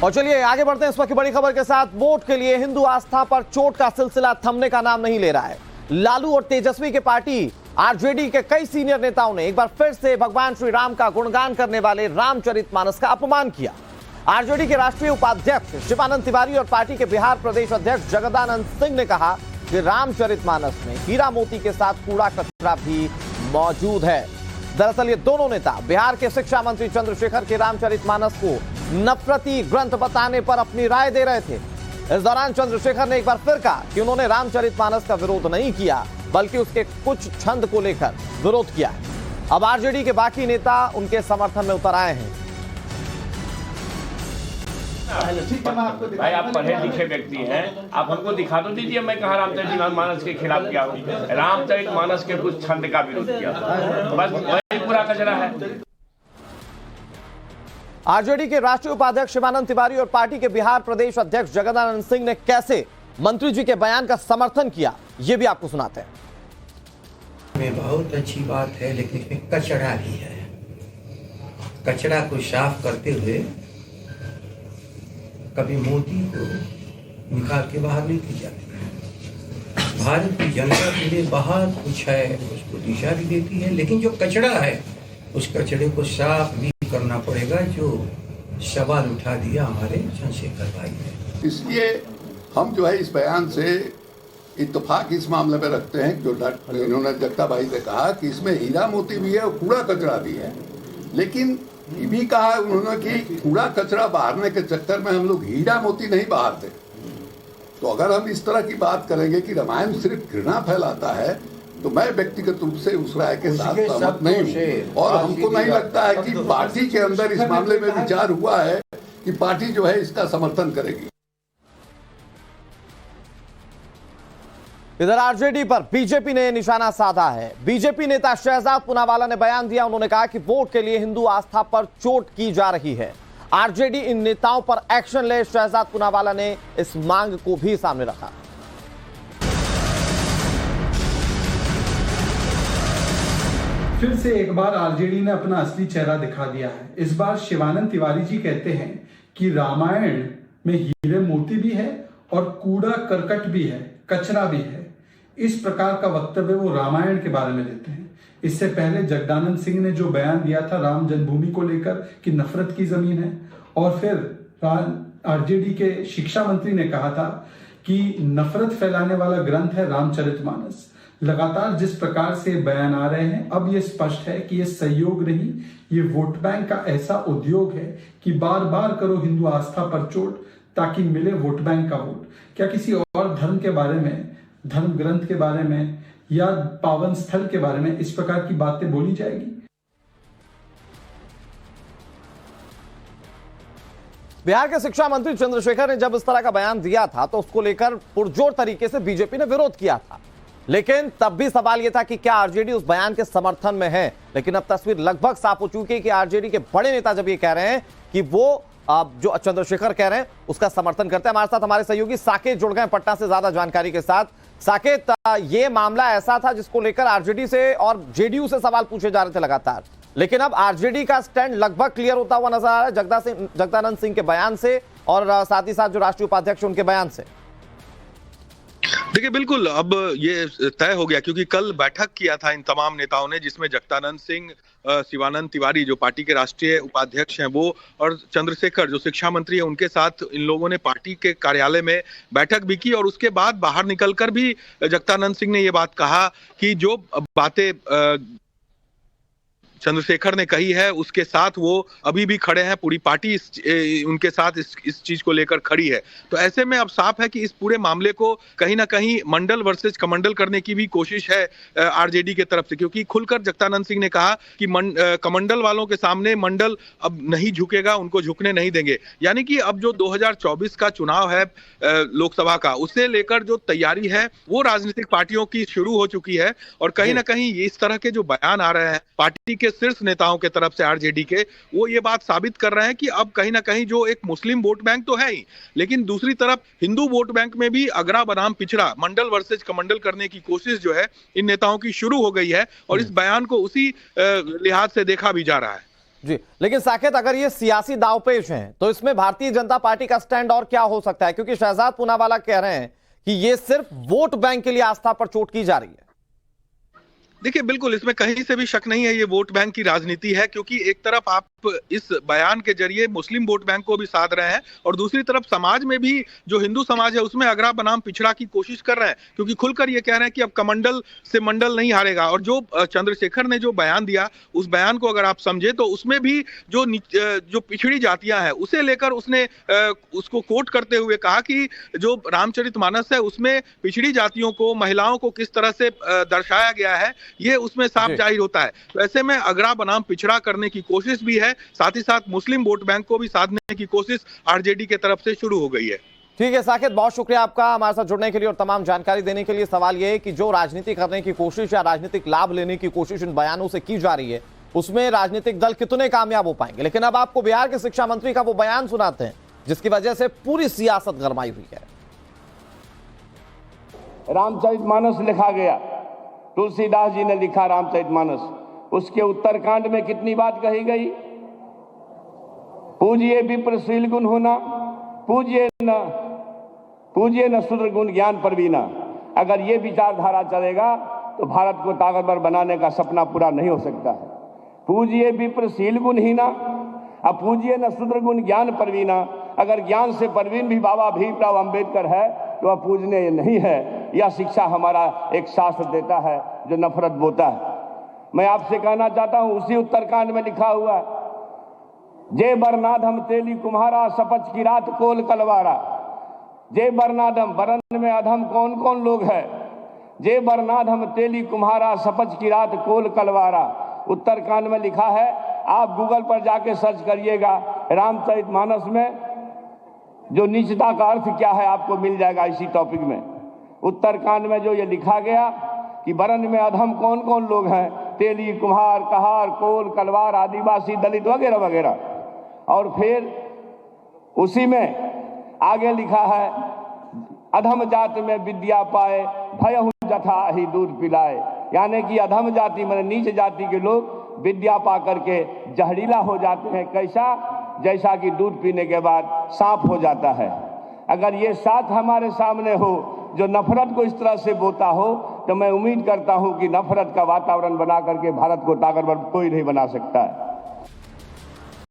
और चलिए आगे बढ़ते हैं इस वक्त की बड़ी खबर के साथ। वोट के लिए हिंदू आस्था पर चोट का सिलसिला थमने का नाम नहीं ले रहा है। लालू और तेजस्वी के पार्टी आरजेडी के कई सीनियर नेताओं ने एक बार फिर से भगवान श्री राम का गुणगान करने वाले रामचरितमानस का अपमान किया। आरजेडी के राष्ट्रीय उपाध्यक्ष शिवानंद तिवारी और पार्टी के बिहार प्रदेश अध्यक्ष जगदानंद सिंह ने कहा कि रामचरितमानस में हीरा मोती के साथ कूड़ा कचरा भी मौजूद है। दरअसल ये दोनों नेता बिहार के शिक्षा मंत्री चंद्रशेखर के रामचरितमानस को नफरती ग्रंथ बताने पर अपनी राय दे रहे थे। इस दौरान चंद्रशेखर ने एक बार फिर कहा कि उन्होंने रामचरितमानस का विरोध नहीं किया, बल्कि उसके कुछ छंद को लेकर विरोध किया है। अब आरजेडी के बाकी नेता उनके समर्थन में उतर आए हैं। भाई आप पढ़े लिखे व्यक्ति हैं, आप हमको दिखा तो दीजिए मैं कहा रामचरितमानस के खिलाफ क्या हूँ। रामचरितमानस के कुछ छंद का विरोध किया, बस वही पूरा कचरा है। आरजेडी के राष्ट्रीय उपाध्यक्ष शिवानंद तिवारी और पार्टी के बिहार प्रदेश अध्यक्ष जगदानंद सिंह ने कैसे मंत्री जी के बयान का समर्थन किया, ये भी आपको सुनाते हैं। में बहुत अच्छी बात है, लेकिन इसमें कचरा भी है। कचरा को साफ करते हुए कभी मोदी को निकाल के बाहर नहीं की जाती। भारत की जनता के लिए बहुत कुछ है, उसको दिशा भी देती है, लेकिन जो कचरा है उस कचरे को साफ भी करना पड़ेगा, जो सवाल उठा दिया हमारे चंद्रशेखर भाई ने। इसलिए हम जो है इस बयान से इत्तेफाक इस मामले में रखते हैं जो इन्होंने जगता भाई से कहा कि इसमें हीरा मोती भी है और कूड़ा कचरा भी है, लेकिन ये भी कहा उन्होंने कि कूड़ा कचरा बहारने के चक्कर में हम लोग हीरा मोती नहीं बहारते। तो अगर हम इस तरह की बात करेंगे कि रामायण सिर्फ घृणा फैलाता है, तो मैं व्यक्तिगत रूप से उस राय के साथ सहमत नहीं हूँ। और हमको नहीं लगता है कि पार्टी के अंदर इस मामले में विचार हुआ है कि पार्टी जो है इसका समर्थन करेगी। इधर आरजेडी पर बीजेपी ने निशाना साधा है। बीजेपी नेता शहजाद पूनावाला ने बयान दिया। उन्होंने कहा कि वोट के लिए हिंदू आस्था पर चोट की जा रही है। आरजेडी इन नेताओं पर एक्शन ले, शहजाद पूनावाला ने इस मांग को भी सामने रखा। फिर से एक बार आरजेडी ने अपना असली चेहरा दिखा दिया है। इस बार शिवानंद तिवारी जी कहते हैं कि रामायण में हीरे मोती भी है और कूड़ा करकट भी है, कचरा भी है। इस प्रकार का वक्तव्य वो रामायण के बारे में देते हैं। इससे पहले जगदानंद सिंह ने जो बयान दिया था राम जन्मभूमि को लेकर कि नफरत की जमीन है, और फिर आरजेडी के शिक्षा मंत्री ने कहा था कि नफरत फैलाने वाला ग्रंथ है रामचरितमानस। लगातार जिस प्रकार से बयान आ रहे हैं, अब ये स्पष्ट है कि ये सहयोग नहीं, ये वोट बैंक का ऐसा उद्योग है कि बार बार करो हिंदू आस्था पर चोट ताकि मिले वोट बैंक का वोट। क्या किसी और धर्म के बारे में, धर्म ग्रंथ के बारे में या पावन स्थल के बारे में इस प्रकार की बातें बोली जाएगी? बिहार के शिक्षा मंत्री चंद्रशेखर ने जब इस तरह का बयान दिया था तो उसको लेकर पुरजोर तरीके से बीजेपी ने विरोध किया था, लेकिन तब भी सवाल यह था कि क्या आरजेडी उस बयान के समर्थन में है। लेकिन अब तस्वीर लगभग साफ हो चुकी है कि आरजेडी के बड़े नेता जब ये कह रहे हैं कि वो जो चंद्रशेखर कह रहे हैं उसका समर्थन करते हैं। हमारे साथ हमारे सहयोगी साकेत जुड़ गए पटना से ज्यादा जानकारी के साथ। साकेत, ये मामला ऐसा था जिसको लेकर आरजेडी से और जेडीयू से सवाल पूछे जा रहे थे लगातार, लेकिन अब आरजेडी का स्टैंड लगभग क्लियर होता हुआ नजर आ रहा है जगदानंद सिंह के बयान से और साथ ही साथ जो राष्ट्रीय उपाध्यक्ष उनके बयान से। देखिए बिल्कुल अब ये तय हो गया, क्योंकि कल बैठक किया था इन तमाम नेताओं ने, जिसमें जगदानंद सिंह, शिवानंद तिवारी जो पार्टी के राष्ट्रीय उपाध्यक्ष हैं वो, और चंद्रशेखर जो शिक्षा मंत्री है, उनके साथ इन लोगों ने पार्टी के कार्यालय में बैठक भी की। और उसके बाद बाहर निकलकर भी जगदानंद सिंह ने ये बात कहा कि जो बातें चंद्रशेखर ने कही है उसके साथ वो अभी भी खड़े हैं, पूरी पार्टी उनके साथ इस चीज को लेकर खड़ी है। तो ऐसे में अब साफ है कि इस पूरे मामले को कहीं ना कहीं मंडल वर्सेस कमंडल करने की भी कोशिश है आरजेडी के तरफ से, क्योंकि खुलकर जगदानंद सिंह ने कहा कि कमंडल वालों के सामने मंडल अब नहीं झुकेगा, उनको झुकने नहीं देंगे। यानी कि अब जो 2024 का चुनाव है लोकसभा का, उसे लेकर जो तैयारी है वो राजनीतिक पार्टियों की शुरू हो चुकी है। और कहीं ना कहीं इस तरह के जो बयान आ रहे हैं पार्टी के शीर्ष नेताओं के तरफ से आरजेडी के, वो ये बात साबित कर रहे हैं कि अब कहीं ना कहीं जो एक मुस्लिम वोट बैंक तो है ही, लेकिन दूसरी तरफ हिंदू वोट बैंक में भी अगरा बनाम पिछड़ा, मंडल वर्सेज कमंडल करने की कोशिश जो है इन नेताओं की शुरू हो गई है। और इस बयान को उसी लिहाज से देखा भी जा रहा है। जी, लेकिन साकेत, अगर ये सियासी दावपेच हैं तो इसमें भारतीय जनता पार्टी का स्टैंड और क्या हो सकता है? क्योंकि शहजाद पूनावाला कह रहे हैं कि ये सिर्फ वोट बैंक के लिए आस्था पर चोट की जा रही है। देखिए, बिल्कुल इसमें कहीं से भी शक नहीं है, ये वोट बैंक की राजनीति है, क्योंकि एक तरफ आप इस बयान के जरिए मुस्लिम वोट बैंक को भी साध रहे हैं और दूसरी तरफ समाज में भी जो हिंदू समाज है उसमें अगरा बनाम पिछड़ा की कोशिश कर रहे हैं, क्योंकि खुलकर ये कह रहे हैं कि अब कमंडल से मंडल नहीं हारेगा। और जो चंद्रशेखर ने जो बयान दिया, उस बयान को अगर आप समझे तो उसमें भी जो पिछड़ी जातियां हैं उसे लेकर उसने उसको कोट करते हुए कहा कि जो रामचरितमानस है उसमें पिछड़ी जातियों को, महिलाओं को किस तरह से दर्शाया गया है, ये उसमें साफ जाहिर होता है। तो ऐसे में अगरा बनाम पिछड़ा करने की कोशिश भी है, साथ ही साथ मुस्लिम वोट बैंक को भी साधने की कोशिश आरजेडी की तरफ से शुरू हो गई है। ठीक है साकेत, बहुत शुक्रिया आपका हमारे साथ जुड़ने के लिए और तमाम जानकारी देने के लिए। सवाल यह है कि जो राजनीति करने की कोशिश या राजनीतिक लाभ लेने की कोशिश इन बयानों से की जा रही है, उसमें राजनीतिक दल कितने कामयाब हो पाएंगे। लेकिन अब आपको बिहार के शिक्षा मंत्री का वो बयान सुनाते हैं जिसकी वजह से पूरी सियासत गरमाई हुई है। रामचरितमानस लिखा गया, तुलसीदास जी ने लिखा रामचरितमानस, उसके उत्तरकांड में कितनी बात कही गई? पूजिए विप्र शील गुण होना, पूजिए न शूद्र गुण ज्ञान परवीना। अगर ये विचारधारा चलेगा तो भारत को ताकतवर बनाने का सपना पूरा नहीं हो सकता है। पूजिए विप्र शील गुण हीना, अब पूजिए न शूद्र गुण ज्ञान परवीना। अगर ज्ञान से परवीन भी बाबा भीमराव अंबेडकर है तो वह पूजने नहीं है। यह शिक्षा हमारा एक शास्त्र देता है जो नफरत बोता है। मैं आपसे कहना चाहता हूं, उसी उत्तरकांड में लिखा हुआ, जे बरनाधम तेली कुम्हारा, सपच की रात कोल कलवारा। जे बरनाधम, बरन में अधम कौन कौन लोग हैं? जे बरनाधम तेली कुम्हारा, सपच की रात कोल कलवारा। उत्तरकांड में लिखा है, आप गूगल पर जाके सर्च करिएगा, रामचरितमानस में जो नीचता का अर्थ क्या है आपको मिल जाएगा इसी टॉपिक में। उत्तरकांड में जो ये लिखा गया कि बरन में अधम कौन कौन लोग हैं, तेली, कुम्हार, कहार, कोल, कलवार, आदिवासी, दलित वगैरह वगैरह। और फिर उसी में आगे लिखा है, अधम जात में विद्या पाए, भयहु जथा ही दूध पिलाए। यानी कि अधम जाति माने नीच जाति के लोग विद्या पा करके जहरीला हो जाते हैं। कैसा? जैसा कि दूध पीने के बाद सांप हो जाता है। अगर ये साथ हमारे सामने हो जो नफरत को इस तरह से बोता हो, तो मैं उम्मीद करता हूं कि नफरत का वातावरण बना करके भारत को ताकतवर कोई नहीं बना सकता है।